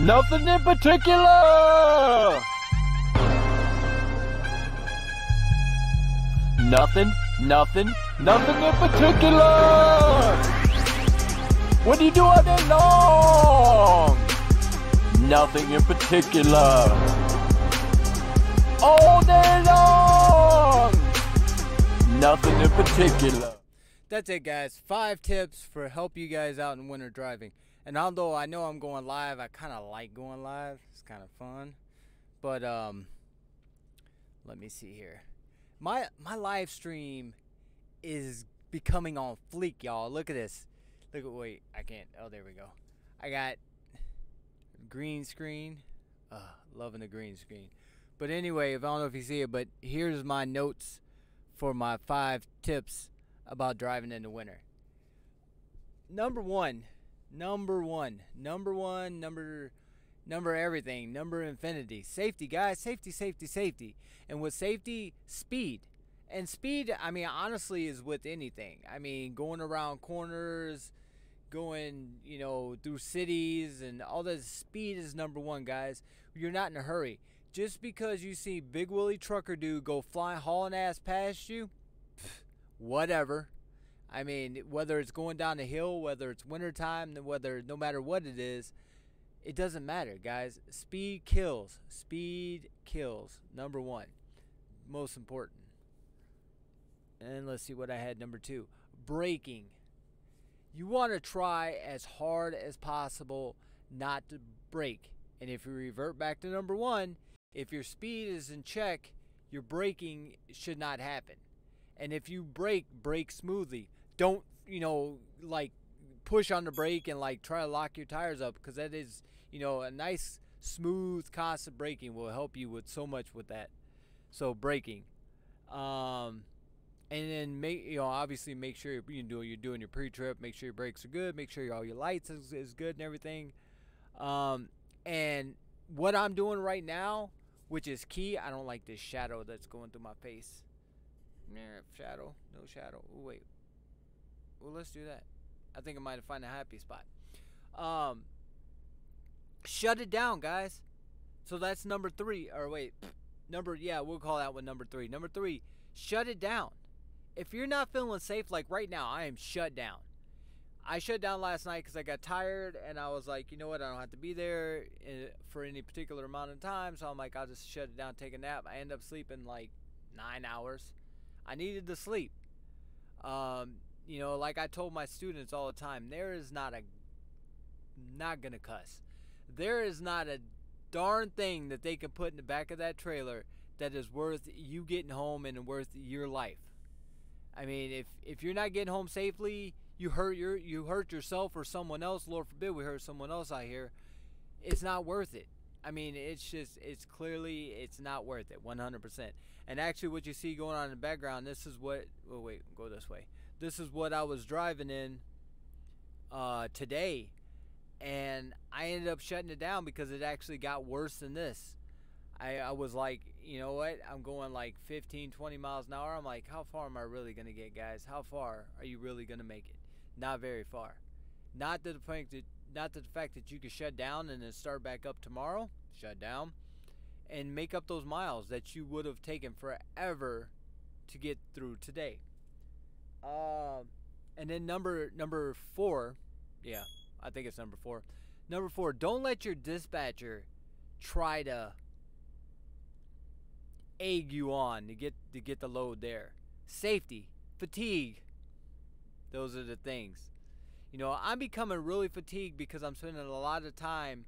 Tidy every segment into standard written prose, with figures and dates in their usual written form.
Nothing in particular. Nothing in particular. What do you do all day long? Nothing in particular. All day long. Nothing in particular. That's it, guys. 5 tips for help you guys out in winter driving. And although I know I'm going live, I kind of like going live. It's kind of fun. But let me see here. My live stream is becoming on fleek, y'all. Look at this. Look at, wait, I can't. Oh, there we go. I got green screen. Loving the green screen. But anyway, if I don't know if you see it, but here's my notes for my 5 tips about driving in the winter. Number everything, number infinity. Safety, guys. Safety. And with safety, speed. And speed, I mean, honestly, is with anything. I mean, going around corners, going, you know, through cities and all that. Speed is number 1, guys. You're not in a hurry. Just because you see Big Willie Trucker dude go flying, hauling ass past you, whatever. I mean, whether it's going down the hill, whether it's wintertime, no matter what it is, it doesn't matter, guys. Speed kills. Speed kills. Number 1. Most important. And let's see what I had. Number 2. Braking. You want to try as hard as possible not to brake. And if you revert back to number 1, if your speed is in check, your braking should not happen. And if you brake smoothly. Don't, you know, like push on the brake and like try to lock your tires up, because that is, you know, a nice smooth constant braking will help you with so much with that. So braking, and then obviously make sure you're doing your pre-trip. Make sure your brakes are good. Make sure all your lights is good and everything. And what I'm doing right now, which is key, I don't like this shadow that's going through my face. Shadow, no shadow. Ooh, wait. Well, let's do that. I think I might have found a happy spot. Shut it down, guys. So that's number 3. Or wait, we'll call that one number 3. Number 3, shut it down. If you're not feeling safe, like right now, I am shut down. I shut down last night because I got tired, and I was like, you know what, I don't have to be there for any particular amount of time, so I'm like, I'll just shut it down, take a nap. I end up sleeping like 9 hours. I needed to sleep. You know, like I told my students all the time, there is not gonna cuss. There is not a darn thing that they can put in the back of that trailer that is worth you getting home and worth your life. I mean, if you're not getting home safely, you hurt yourself or someone else. Lord forbid we hurt someone else out here. It's not worth it. I mean, it's clearly not worth it, 100%. And actually, what you see going on in the background, this is what. Oh wait, go this way. This is what I was driving in today, and I ended up shutting it down because it actually got worse than this. I was like, you know what? I'm going like 15, 20 miles an hour. I'm like, how far am I really going to get, guys? How far are you really going to make it? Not very far. Not to the fact that you could shut down and then start back up tomorrow. Shut down and make up those miles that you would have taken forever to get through today. And then number 4, yeah, I think it's number 4. Number 4, don't let your dispatcher try to egg you on to get the load there. Safety, fatigue, those are the things. You know, I'm becoming really fatigued because I'm spending a lot of time,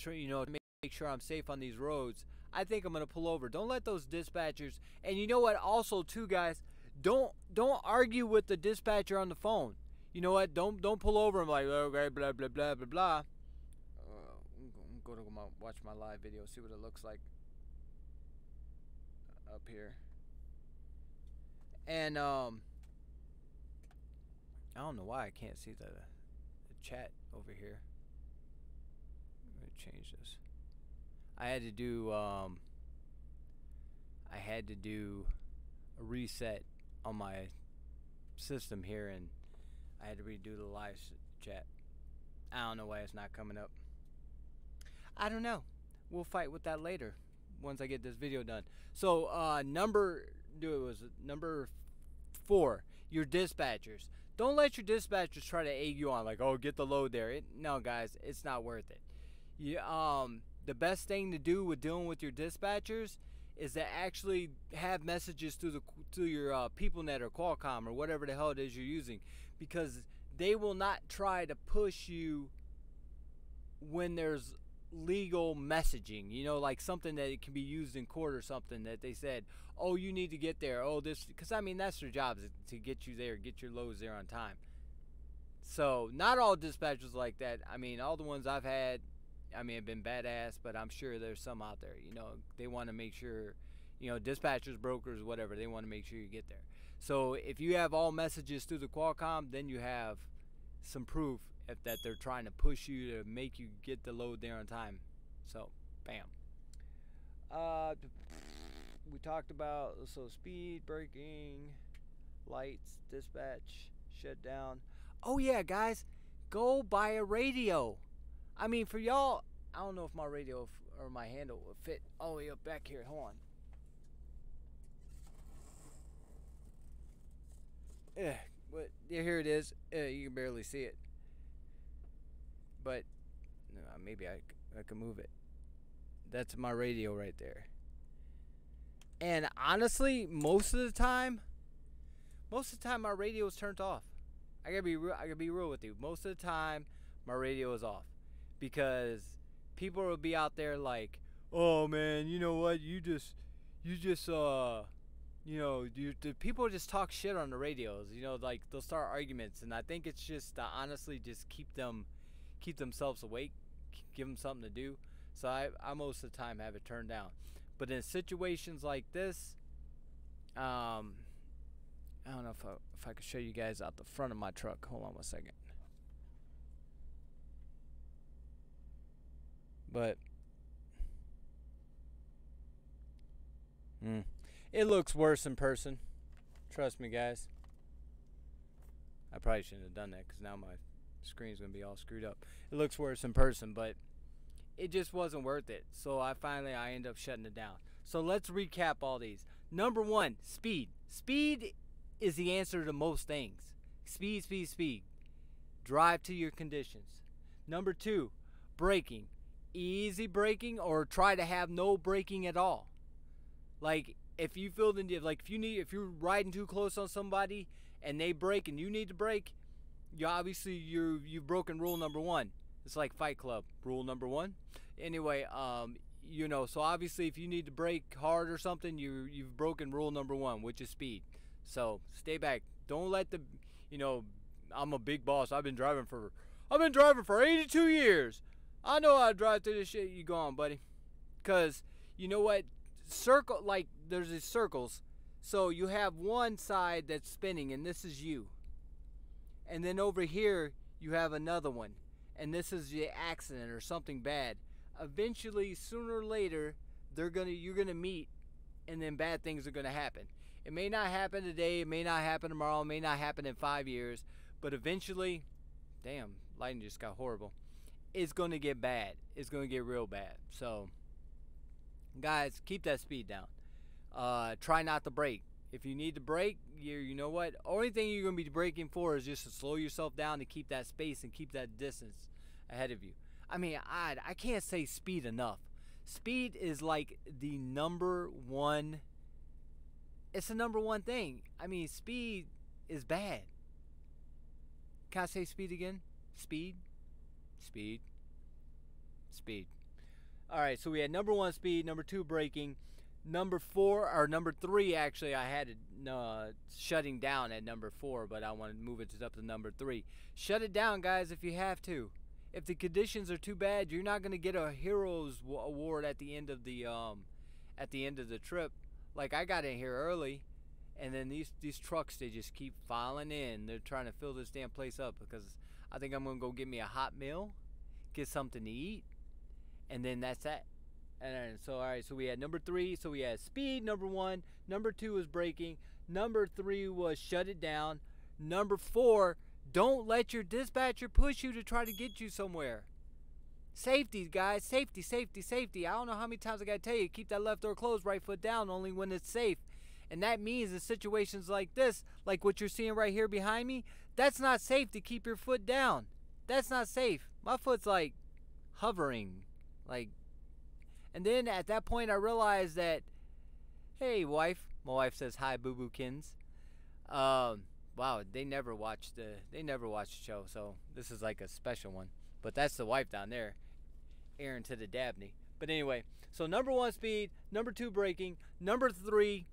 to make sure I'm safe on these roads. I think I'm gonna pull over. Don't let those dispatchers. And you know what? Also, too, guys. Don't argue with the dispatcher on the phone. You know what? Don't pull over and like, okay, blah blah blah blah blah. I'm gonna watch my live video, see what it looks like up here. And I don't know why I can't see the chat over here. Let me change this. I had to do a reset on my system here, and I had to redo the live chat. I don't know why it's not coming up. I don't know. We'll fight with that later once I get this video done. So number 4, your dispatchers. Don't let your dispatchers try to egg you on, like, oh, get the load there. No, guys, it's not worth it. The best thing to do with dealing with your dispatchers is to actually have messages to your PeopleNet or Qualcomm or whatever the hell it is you're using, because they will not try to push you when there's legal messaging, like something that it can be used in court or something that they said, oh, you need to get there, oh, this, because I mean that's their job, is to get you there, get your loads there on time. So not all dispatchers like that. I mean, all the ones I've had, I mean, have been badass, but I'm sure there's some out there, they want to make sure, dispatchers, brokers, whatever, they want to make sure you get there. So if you have all messages through the Qualcomm, then you have some proof that they're trying to push you to make you get the load there on time. So, bam. We talked about, so speed, braking, lights, dispatch, shutdown. Oh yeah, guys, go buy a radio. I mean, for y'all, I don't know if my radio or my handle will fit all the way up back here. Hold on. But yeah, here it is. You can barely see it, but maybe I can move it. That's my radio right there. And honestly, most of the time my radio is turned off. I gotta be real with you. Most of the time, my radio is off, because people will be out there like, oh man, you know what? The people just talk shit on the radios. Like they'll start arguments, and I think it's just to honestly just keep themselves awake, give them something to do. So I most of the time have it turned down. But in situations like this, I don't know if I could show you guys out the front of my truck. Hold on one second. But it looks worse in person. Trust me, guys. I probably shouldn't have done that, because now my screen's going to be all screwed up. It looks worse in person, but it just wasn't worth it. So I ended up shutting it down. So let's recap all these. Number 1, speed. Speed is the answer to most things. Speed, speed, speed. Drive to your conditions. Number 2, braking. Easy braking, or try to have no braking at all. Like if you feel if you're riding too close on somebody and they brake and you need to brake, you've broken rule number 1. It's like Fight Club, rule number 1. Anyway, so obviously if you need to brake hard or something, you've broken rule number 1, which is speed. So stay back. Don't let I'm a big boss. I've been driving for 82 years. I know how to drive through this shit. You go on, buddy. Cause you know what? There's these circles. So you have one side that's spinning, and this is you. And then over here you have another one, and this is the accident or something bad. Eventually, sooner or later, you're gonna meet, and then bad things are gonna happen. It may not happen today, it may not happen tomorrow, it may not happen in 5 years, but eventually, damn, lighting just got horrible. It's gonna get bad. It's gonna get real bad. So, guys, keep that speed down. Try not to brake. If you need to brake, you know what? Only thing you're gonna be braking for is just to slow yourself down to keep that space and keep that distance ahead of you. I mean, I can't say speed enough. Speed is like the number one. It's the number one thing. I mean, speed is bad. Can I say speed again? Speed. Speed. Speed. Alright, so we had number 1 speed, number 2 braking, number 3 actually I had it shutting down at number 4, but I want to move it up to number 3. Shut it down, guys, if you have to. If the conditions are too bad, you're not going to get a hero's award at the end of the trip. Like, I got in here early, and then these trucks, they just keep filing in. They're trying to fill this damn place up, because I think I'm going to go get me a hot meal, get something to eat, and then that's that. And so, alright, so we had number 3, so we had speed, number 1, number 2 was braking, number 3 was shut it down, number 4, don't let your dispatcher push you to try to get you somewhere. Safety, guys. Safety, safety, safety. I don't know how many times I gotta tell you, keep that left door closed, right foot down, only when it's safe. And that means in situations like this, like what you're seeing right here behind me, that's not safe to keep your foot down. That's not safe. My foot's like hovering. Like, and then at that point I realized that, hey wife, my wife says hi boo boo kins. Wow, they never watched the show, so this is like a special one. But that's the wife down there, Aaron to the Dabney. But anyway, so number 1 speed, number 2 braking, number 3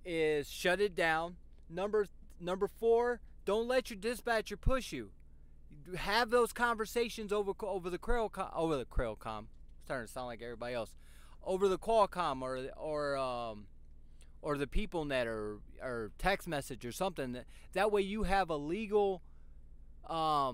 is shut it down. Number 4, don't let your dispatcher push you. Have those conversations over the Qualcomm. It's starting to sound like everybody else. Over the Qualcomm or the people net or text message or something. That way you have a legal. I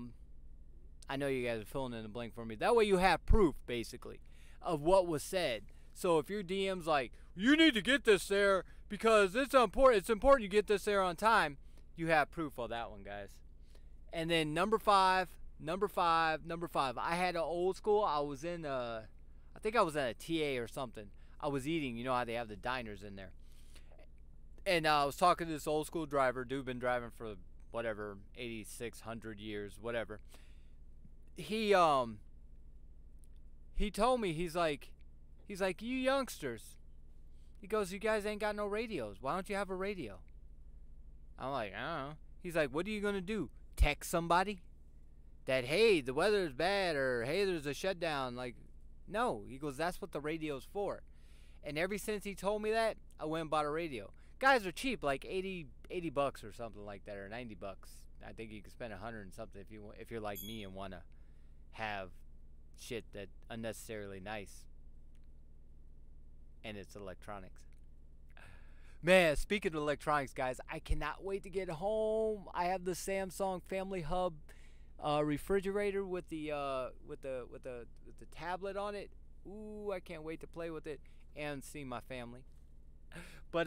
know you guys are filling in the blank for me. That way you have proof basically of what was said. So if your DM's like, you need to get this there because it's important you get this there on time, you have proof of that one, guys. And then number five. I had an old school. I was in I think I was at a TA or something. I was eating. You know how they have the diners in there. And I was talking to this old school driver. Dude been driving for whatever 8,600 years, whatever. He told me, he's like, you youngsters. He goes, you guys ain't got no radios. Why don't you have a radio? I'm like, I don't know. He's like, what are you gonna do? Text somebody that, hey, the weather's bad, or hey, there's a shutdown? Like, no. He goes, that's what the radio's for. And ever since he told me that, I went and bought a radio. Guys are cheap, like 80 bucks or something like that, or 90 bucks. I think you can spend 100 and something if you're like me and wanna have shit that unnecessarily nice. And it's electronics. Man, speaking of electronics, guys, I cannot wait to get home. I have the Samsung Family Hub refrigerator with the tablet on it. Ooh, I can't wait to play with it and see my family. But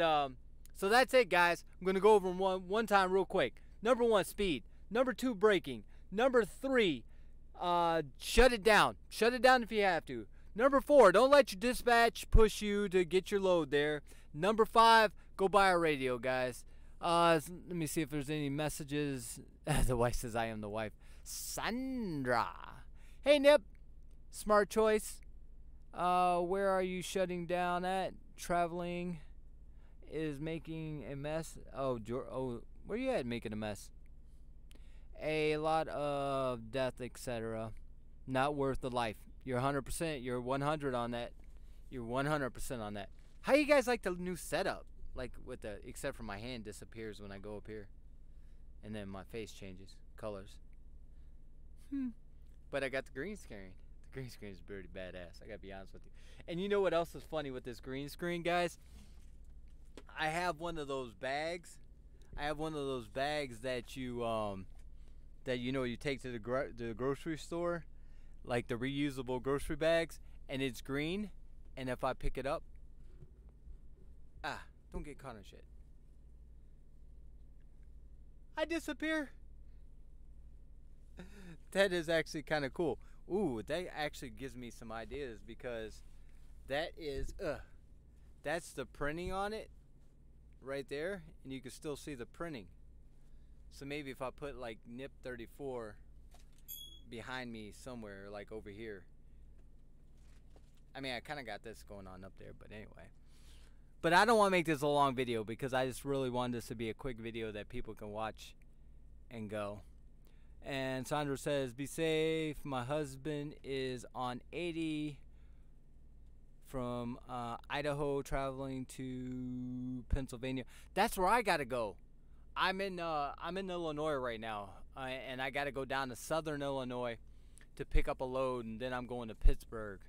so that's it, guys. I'm gonna go over them one time real quick. Number 1, speed. Number 2, braking. Number 3, shut it down. Shut it down if you have to. Number 4, don't let your dispatch push you to get your load there. Number 5, go buy a radio, guys. Let me see if there's any messages. The wife says I am the wife. Sandra. Hey, Nip. Smart choice. Where are you shutting down at? Traveling is making a mess. Oh, where you at making a mess? A lot of death, etc. Not worth the life. You're 100%. You're 100 on that. You're 100% on that. How you guys like the new setup? Like with the, except for my hand disappears when I go up here, and then my face changes colors. But I got the green screen. The green screen is pretty badass. I gotta be honest with you. And you know what else is funny with this green screen, guys? I have one of those bags. That you take to the grocery store, like the reusable grocery bags, and it's green. And if I pick it up, don't get caught on shit, I disappear. That is actually kind of cool. Ooh, that actually gives me some ideas, because that is that's the printing on it right there, and you can still see the printing. So maybe if I put like NIP 34 behind me somewhere, like over here. I mean, I kind of got this going on up there, but anyway. But I don't want to make this a long video, because I just really wanted this to be a quick video that people can watch and go. And Sandra says, be safe. My husband is on 80 from Idaho traveling to Pennsylvania. That's where I got to go. I'm in Illinois right now, and I got to go down to southern Illinois to pick up a load, and then I'm going to Pittsburgh,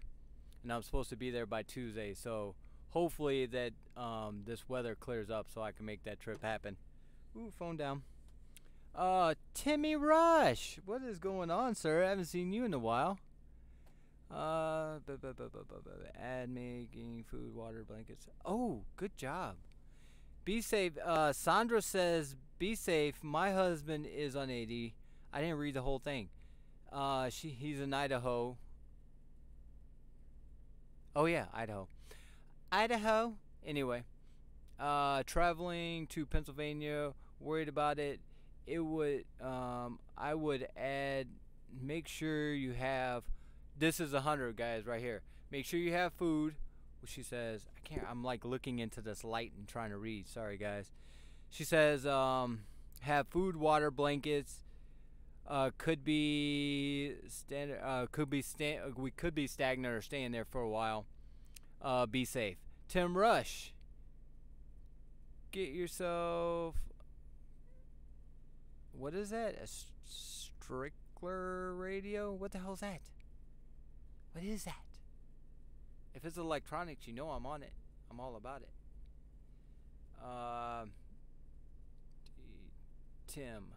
and I'm supposed to be there by Tuesday. So hopefully that this weather clears up so I can make that trip happen. Ooh, phone down. Timmy Rush, what is going on, sir? I haven't seen you in a while. Add making food, water, blankets. Oh, good job. Be safe. Sandra says, be safe. My husband is on 80. I didn't read the whole thing. He's in Idaho. Oh yeah, Idaho. Idaho. Anyway, traveling to Pennsylvania, worried about it. It would I would add, make sure you have, this is 100 guys right here. Make sure you have food. She says, I can't, I'm like looking into this light and trying to read. Sorry guys. She says have food, water, blankets. Could be standard. We could be stagnant or staying there for a while. Be safe. Tim Rush. Get yourself. What is that? A Strickler radio? What the hell is that? What is that? If it's electronics, you know I'm on it. I'm all about it. Tim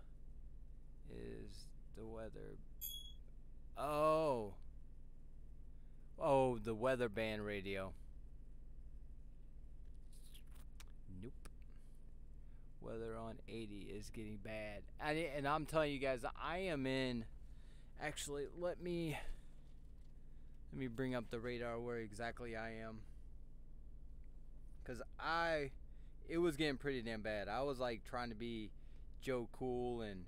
is the weather. Oh, the weather band radio. Nope. Weather on 80 is getting bad. And I'm telling you guys, I am in. Actually, let me bring up the radar where exactly I am. Cause it was getting pretty damn bad. I was like trying to be Joe Cool and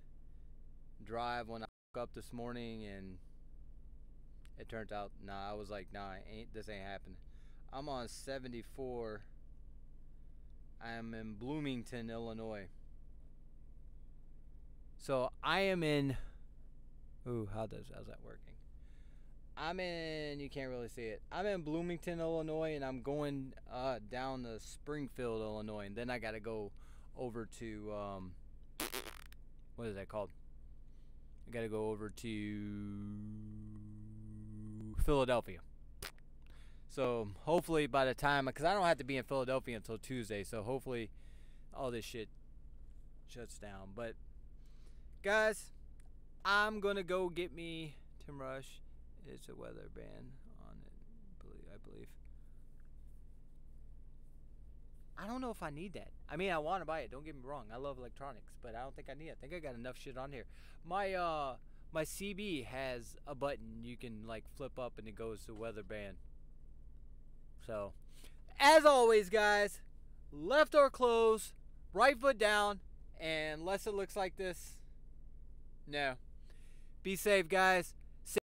drive when I woke up this morning, and it turned out, nah, I was like, nah, this ain't happening. I'm on 74. I am in Bloomington, Illinois. So I am in, how's that working? I'm in, you can't really see it. I'm in Bloomington, Illinois, and I'm going down to Springfield, Illinois, and then I gotta go over to what is that called? I gotta go over to Philadelphia. So hopefully by the time, because I don't have to be in Philadelphia until Tuesday, so hopefully all this shit shuts down. But guys, I'm gonna go get me Tim Rush. It's a weather band on it, I believe. I don't know if I need that. I mean, I want to buy it. Don't get me wrong. I love electronics, but I don't think I need it. I think I got enough shit on here. My CB has a button you can like flip up and it goes to weather band. So, as always, guys, left door closed, right foot down, and unless it looks like this, no. Be safe, guys.